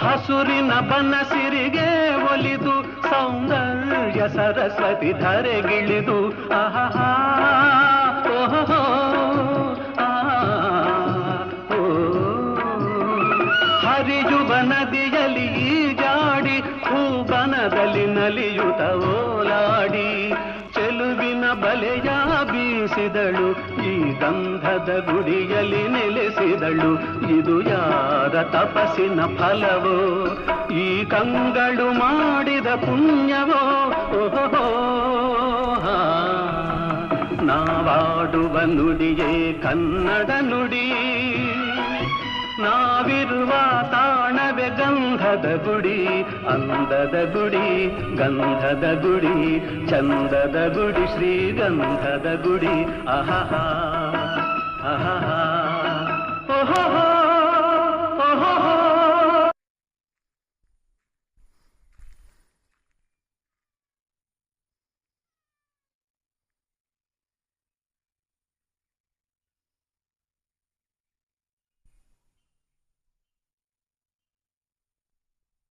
ಹಸುರಿನ ಬನಸಿರಿಗೆ ಒಲಿದು ಸೌಂದರ್ಯ ಸರಸ್ವತಿ ಧರೆಗಿಳಿದು ಆಹಾ ಓಹೋ ಹರಿಯುವ ನದಿಯಲ್ಲಿ ಜಾಡಿ ಹೂಬನದಲ್ಲಿ ನಲಿಯುತ್ತ ಓಲಾಡಿ ಚೆಲುವಿನ ಬಲೆಯ ಬೀಸಿದಳು ಈ ಗಂಧದ ಗುಡಿಯಲ್ಲಿ ನೆಲೆಸಿದಳು ಇದು ಯಾರ ತಪಸ್ಸಿನ ಫಲವೋ ಈ ಕಂಗಳು ಮಾಡಿದ ಪುಣ್ಯವೋ ಓಹೋ ನಾವಾಡುವ ನುಡಿಯೇ ಕನ್ನಡ ನುಡಿ ನಾವಿರುವ ತಾಣವೇ ಗಂಧದ ಗುಡಿ ಅಂದದ ಗುಡಿ ಗಂಧದ ಗುಡಿ ಚಂದದ ಗುಡಿ ಶ್ರೀಗಂಧದ ಗುಡಿ ಆಹಾ ಆಹಾ